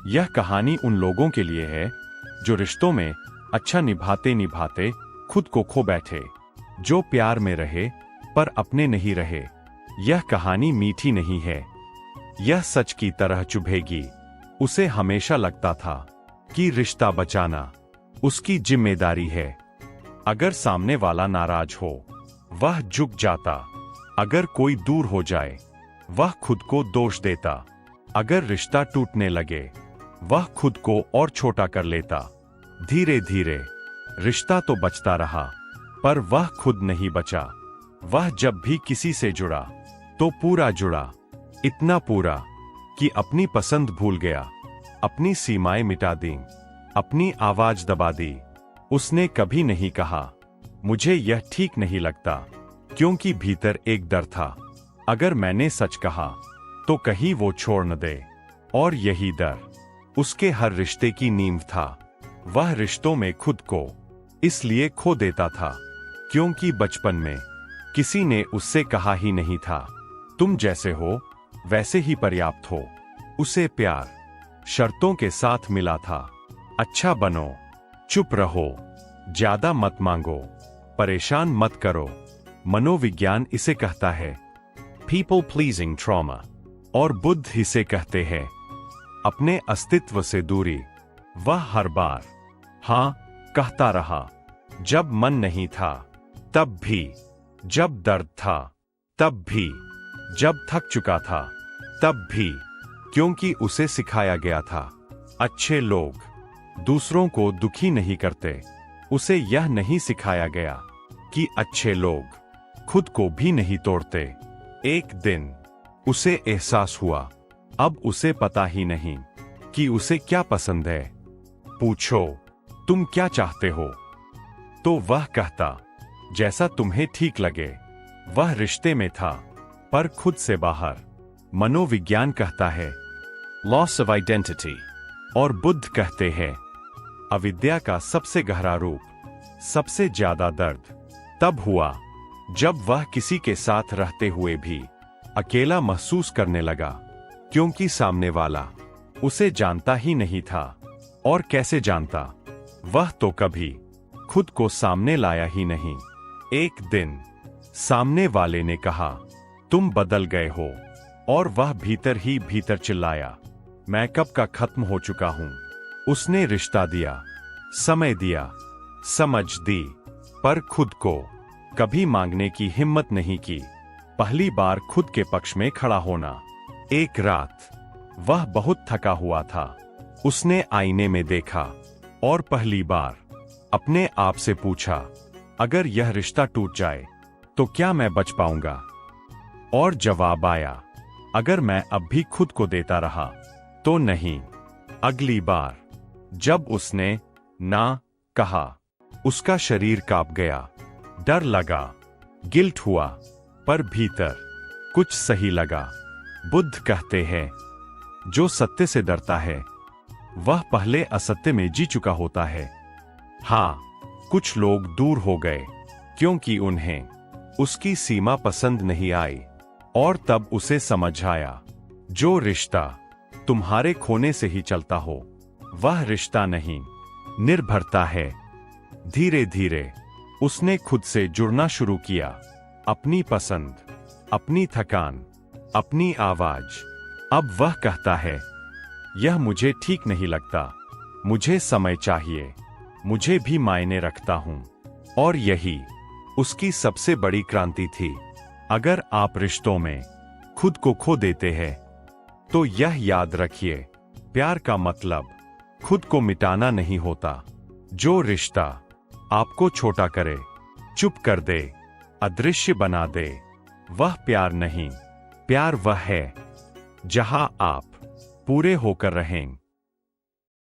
यह कहानी उन लोगों के लिए है जो रिश्तों में अच्छा निभाते निभाते खुद को खो बैठे, जो प्यार में रहे पर अपने नहीं रहे। यह कहानी मीठी नहीं है, यह सच की तरह चुभेगी। उसे हमेशा लगता था कि रिश्ता बचाना उसकी जिम्मेदारी है। अगर सामने वाला नाराज हो, वह झुक जाता। अगर कोई दूर हो जाए, वह खुद को दोष देता। अगर रिश्ता टूटने लगे, वह खुद को और छोटा कर लेता। धीरे धीरे रिश्ता तो बचता रहा, पर वह खुद नहीं बचा। वह जब भी किसी से जुड़ा तो पूरा जुड़ा, इतना पूरा कि अपनी पसंद भूल गया, अपनी सीमाएं मिटा दी, अपनी आवाज दबा दी। उसने कभी नहीं कहा, मुझे यह ठीक नहीं लगता, क्योंकि भीतर एक डर था, अगर मैंने सच कहा तो कहीं वो छोड़ न दे। और यही डर उसके हर रिश्ते की नींव था। वह रिश्तों में खुद को इसलिए खो देता था क्योंकि बचपन में किसी ने उससे कहा ही नहीं था, तुम जैसे हो वैसे ही पर्याप्त हो। उसे प्यार शर्तों के साथ मिला था। अच्छा बनो, चुप रहो, ज्यादा मत मांगो, परेशान मत करो। मनोविज्ञान इसे कहता है पीपल प्लीजिंग ट्रॉमा, और बुद्ध इसे कहते हैं अपने अस्तित्व से दूरी। वह हर बार हाँ कहता रहा, जब मन नहीं था तब भी, जब दर्द था तब भी, जब थक चुका था तब भी, क्योंकि उसे सिखाया गया था अच्छे लोग दूसरों को दुखी नहीं करते। उसे यह नहीं सिखाया गया कि अच्छे लोग खुद को भी नहीं तोड़ते। एक दिन उसे एहसास हुआ, अब उसे पता ही नहीं कि उसे क्या पसंद है। पूछो, तुम क्या चाहते हो? तो वह कहता, जैसा तुम्हें ठीक लगे। वह रिश्ते में था पर खुद से बाहर। मनोविज्ञान कहता है लॉस ऑफ आइडेंटिटी, और बुद्ध कहते हैं अविद्या का सबसे गहरा रूप, सबसे ज्यादा दर्द तब हुआ जब वह किसी के साथ रहते हुए भी अकेला महसूस करने लगा, क्योंकि सामने वाला उसे जानता ही नहीं था। और कैसे जानता? वह तो कभी खुद को सामने लाया ही नहीं। एक दिन सामने वाले ने कहा, तुम बदल गए हो, और वह भीतर ही भीतर चिल्लाया, मैं कब का खत्म हो चुका हूं। उसने रिश्ता दिया, समय दिया, समझ दी, पर खुद को कभी मांगने की हिम्मत नहीं की। पहली बार खुद के पक्ष में खड़ा होना। एक रात वह बहुत थका हुआ था। उसने आईने में देखा और पहली बार अपने आप से पूछा, अगर यह रिश्ता टूट जाए तो क्या मैं बच पाऊंगा? और जवाब आया, अगर मैं अब भी खुद को देता रहा तो नहीं। अगली बार जब उसने ना कहा, उसका शरीर कांप गया, डर लगा, गिल्ट हुआ, पर भीतर कुछ सही लगा। बुद्ध कहते हैं, जो सत्य से डरता है वह पहले असत्य में जी चुका होता है। हाँ, कुछ लोग दूर हो गए क्योंकि उन्हें उसकी सीमा पसंद नहीं आई, और तब उसे समझ आया, जो रिश्ता तुम्हारे खोने से ही चलता हो वह रिश्ता नहीं, निर्भरता है। धीरे धीरे उसने खुद से जुड़ना शुरू किया, अपनी पसंद, अपनी थकान, अपनी आवाज। अब वह कहता है, यह मुझे ठीक नहीं लगता, मुझे समय चाहिए, मुझे भी मायने रखता हूं। और यही उसकी सबसे बड़ी क्रांति थी। अगर आप रिश्तों में खुद को खो देते हैं तो यह याद रखिए, प्यार का मतलब खुद को मिटाना नहीं होता। जो रिश्ता आपको छोटा करे, चुप कर दे, अदृश्य बना दे, वह प्यार नहीं। प्यार वह है जहां आप पूरे होकर रहें।